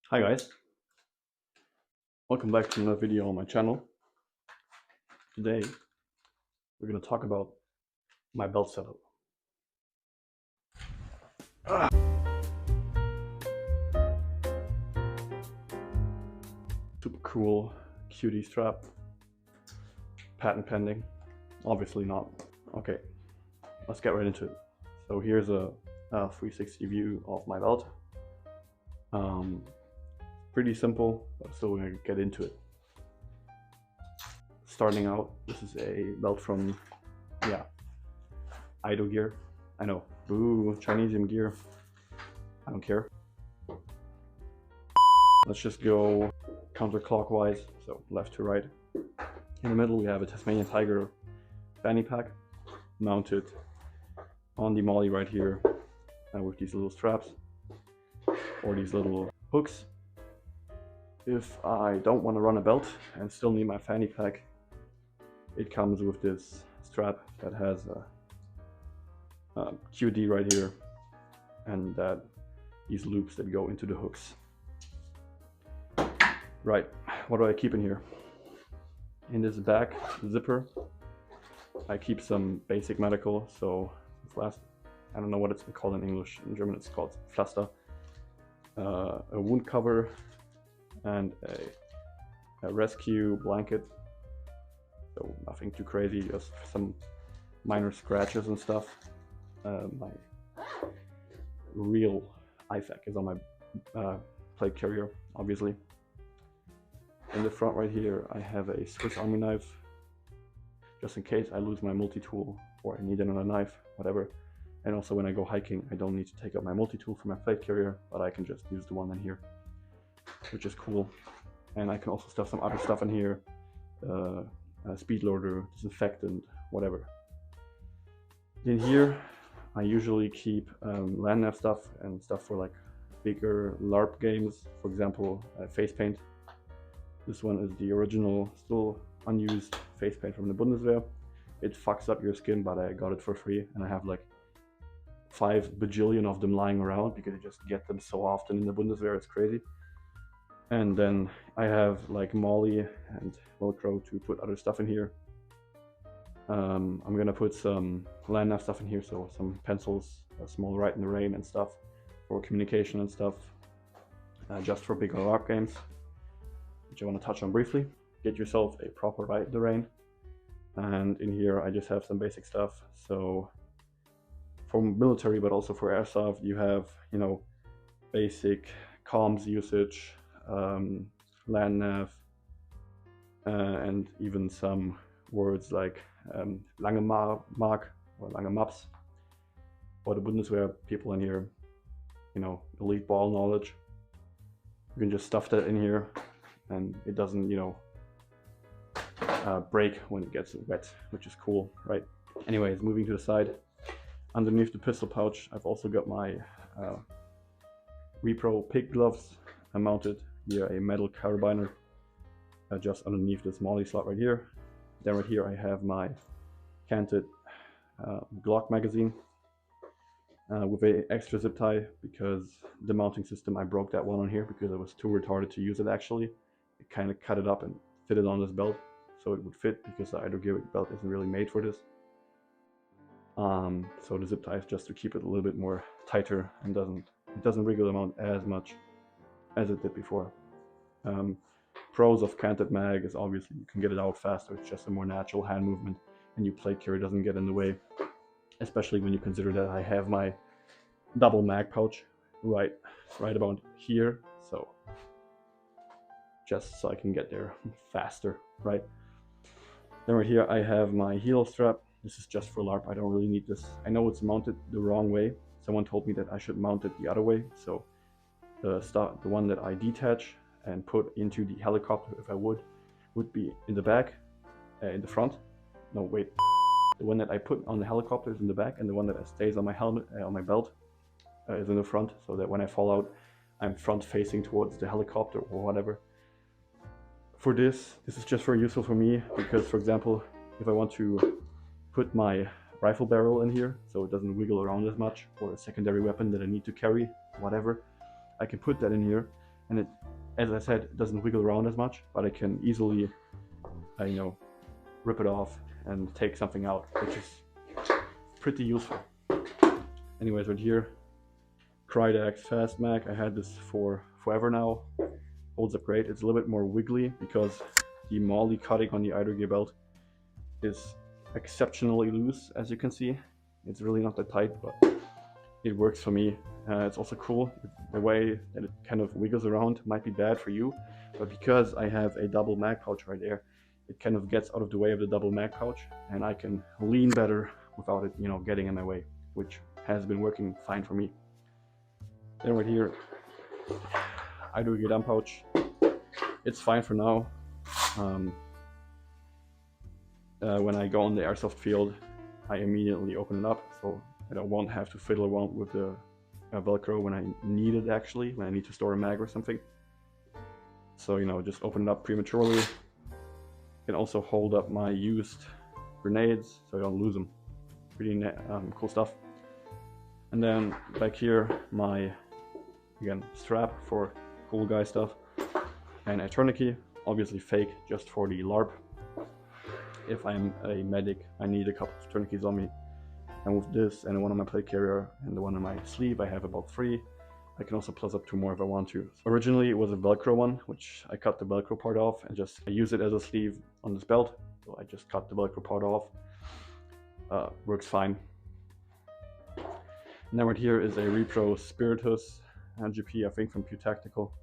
Hi guys, welcome back to another video on my channel. Today we're going to talk about my belt setup. Super cool cutie strap, patent pending, obviously not. Okay, let's get right into it. So here's a 360 view of my belt. Pretty simple, but still we're going to get into it. Starting out, this is a belt from, IdoGear. I know, boo, Chinese gear. I don't care. Let's just go counterclockwise, so left to right. In the middle we have a Tasmanian Tiger Fannypack mounted on the molly right here with these little straps or these little hooks. If I don't want to run a belt and still need my Fannypack, it comes with this strap that has a QD right here and these loops that go into the hooks. Right, what do I keep in here? In this back zipper, I keep some basic medical, so I don't know what it's called in English. In German it's called Pflaster. A wound cover and a rescue blanket. So nothing too crazy, just some minor scratches and stuff. My real IFAK is on my plate carrier, obviously. In the front right here, I have a Swiss Army knife, just in case I lose my multi-tool or I need another knife, whatever. And also when I go hiking, I don't need to take up my multi-tool for my plate carrier, but I can just use the one in here, which is cool. And I can also stuff some other stuff in here, a speed loader, disinfectant, whatever. In here, I usually keep land nav stuff and stuff for like bigger LARP games, for example, face paint. This one is the original, still unused face paint from the Bundeswehr. It fucks up your skin, but I got it for free, and I have like 5 bajillion of them lying around because you just get them so often in the Bundeswehr, it's crazy. And then I have like Molly and Velcro to put other stuff in here. I'm gonna put some land nav stuff in here, so some pencils, a small Ride in the Rain and stuff for communication and stuff, just for bigger LARP games, which I want to touch on briefly. Get yourself a proper Ride in the Rain. And in here I just have some basic stuff. So for military, but also for airsoft, you have, you know, basic comms usage, land nav, and even some words like lange Mark or lange Maps, or the Bundeswehr people in here, you know, elite ball knowledge. You can just stuff that in here and it doesn't, you know, break when it gets wet, which is cool, right? Anyways, moving to the side, underneath the pistol pouch, I've also got my Repro pig gloves. I mounted here a metal carabiner just underneath this molly slot right here. Then right here I have my canted Glock magazine with an extra zip tie, because the mounting system, I broke that one on here because I was too retarded to use it actually. It kind of cut it up and fit it on this belt so it would fit, because the IdoGear belt isn't really made for this. So the zip tie is just to keep it a little bit more tighter and it doesn't wriggle around as much as it did before. Pros of canted mag is obviously you can get it out faster. It's just a more natural hand movement, and your plate carrier doesn't get in the way, especially when you consider that I have my double mag pouch right about here, so just so I can get there faster, right? Then right here I have my heel strap. This is just for LARP. I don't really need this. I know it's mounted the wrong way. Someone told me that I should mount it the other way, so the one that I detach and put into the helicopter, if I would be in the back, in the front. No, wait. The one that I put on the helicopter is in the back, and the one that stays on my helmet, on my belt, is in the front, so that when I fall out, I'm front facing towards the helicopter or whatever. For this is just very useful for me, because for example, if I want to put my rifle barrel in here so it doesn't wiggle around as much, or a secondary weapon that I need to carry, whatever, I can put that in here, and it, as I said, it doesn't wiggle around as much, but I can easily, you know, rip it off and take something out, which is pretty useful. Anyways, right here, Krydex Fast Mag. I had this for forever now. Holds up great. It's a little bit more wiggly because the MOLLE cutting on the IdoGear belt is exceptionally loose, as you can see. It's really not that tight, but it works for me. It's also cool. The way that it kind of wiggles around might be bad for you, but because I have a double mag pouch right there, it kind of gets out of the way of the double mag pouch, and I can lean better without it, you know, getting in my way, which has been working fine for me. Then right here, IdoGear dump pouch. It's fine for now. When I go on the airsoft field, I immediately open it up, so I won't have to fiddle around with the Velcro when I need it, actually, when I need to store a mag or something. So, you know, just open it up prematurely. Can also hold up my used grenades so I don't lose them. Pretty cool stuff. And then back here, my, again, strap for cool guy stuff, and a tourniquet, obviously fake, just for the LARP. If I'm a medic, I need a couple of tourniquets on me. And with this and one on my plate carrier and the one on my sleeve, I have about 3. I can also plus up 2 more if I want to. So originally it was a Velcro one, which I cut the Velcro part off and just I use it as a sleeve on this belt. So I just cut the Velcro part off. Works fine. And then right here is a Repro Spiritus GP, I think from Pew Tactical.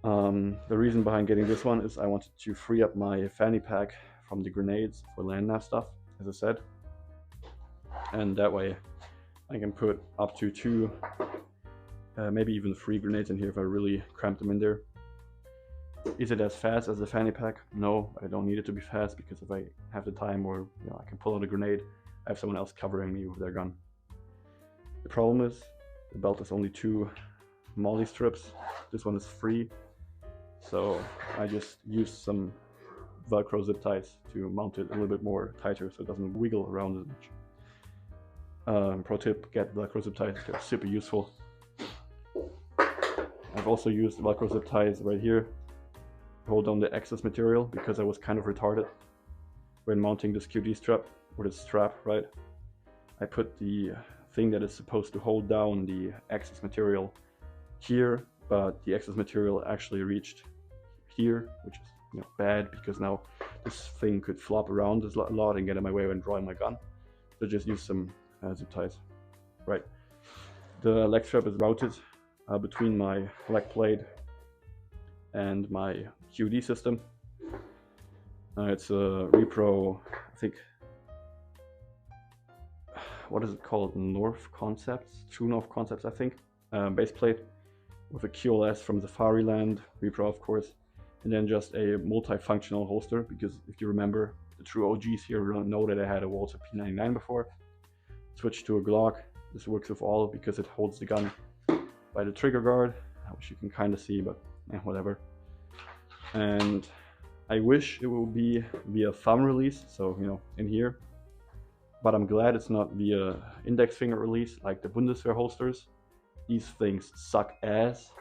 The reason behind getting this one is I wanted to free up my fanny pack from the grenades for land nav stuff, as I said. And that way I can put up to 2, maybe even 3 grenades in here if I really cramp them in there. Is it as fast as the fanny pack? No, I don't need it to be fast, because if I have the time, or you know, I can pull out a grenade, I have someone else covering me with their gun. The problem is the belt is only 2 MOLLE strips. This one is free, so I just used some Velcro zip ties to mount it a little bit more tighter so it doesn't wiggle around as much. Pro tip, get Velcro zip ties, they're super useful. I've also used Velcro zip ties right here to hold down the excess material, because I was kind of retarded when mounting this QD strap, or this strap, right? I put the thing that is supposed to hold down the excess material here, but the excess material actually reached here, which is, you know, bad, because now this thing could flop around a lot and get in my way when drawing my gun. So just use some zip ties. Right. The leg strap is routed between my leg plate and my QD system. It's a Repro, I think, what is it called? North Concepts? True North Concepts, I think. Base plate with a QLS from Safariland, Repro of course, and then just a multifunctional holster, because if you remember, the true OGs here know that I had a Walther P99 before. Switched to a Glock. This works with all because it holds the gun by the trigger guard, which you can kind of see, but whatever. And I wish it would be via thumb release, so you know, in here. But I'm glad it's not via index finger release like the Bundeswehr holsters. These things suck ass.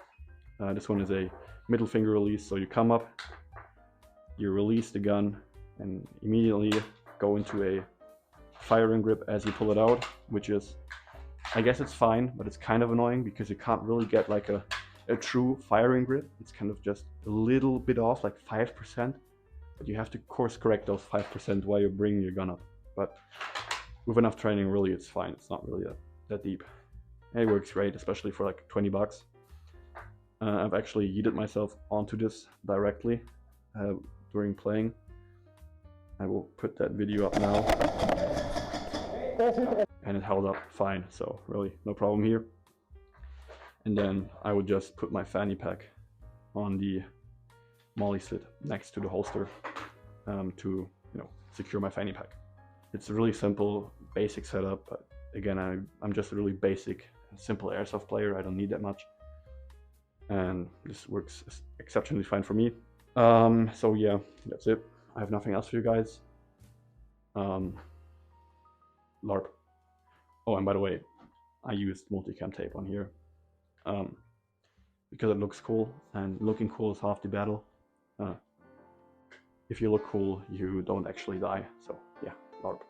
This one is a middle finger release, so you come up, you release the gun, and immediately go into a firing grip as you pull it out, which is, I guess it's fine, but it's kind of annoying because you can't really get like a true firing grip. It's kind of just a little bit off, like 5%, but you have to course correct those 5% while you're bringing your gun up. But with enough training, really, it's fine. It's not really that deep. And it works great, especially for like 20 bucks. I've actually yeeted myself onto this directly during playing. I will put that video up now. And it held up fine, so really no problem here. And then I would just put my fanny pack on the MOLLE slit next to the holster to, you know, secure my fanny pack. It's a really simple, basic setup, but again, I'm just a really basic, simple airsoft player. I don't need that much, and this works exceptionally fine for me. So yeah, that's it. I have nothing else for you guys. LARP. Oh, and by the way, I used multicam tape on here. because it looks cool, and looking cool is half the battle. If you look cool, you don't actually die. So yeah, LARP.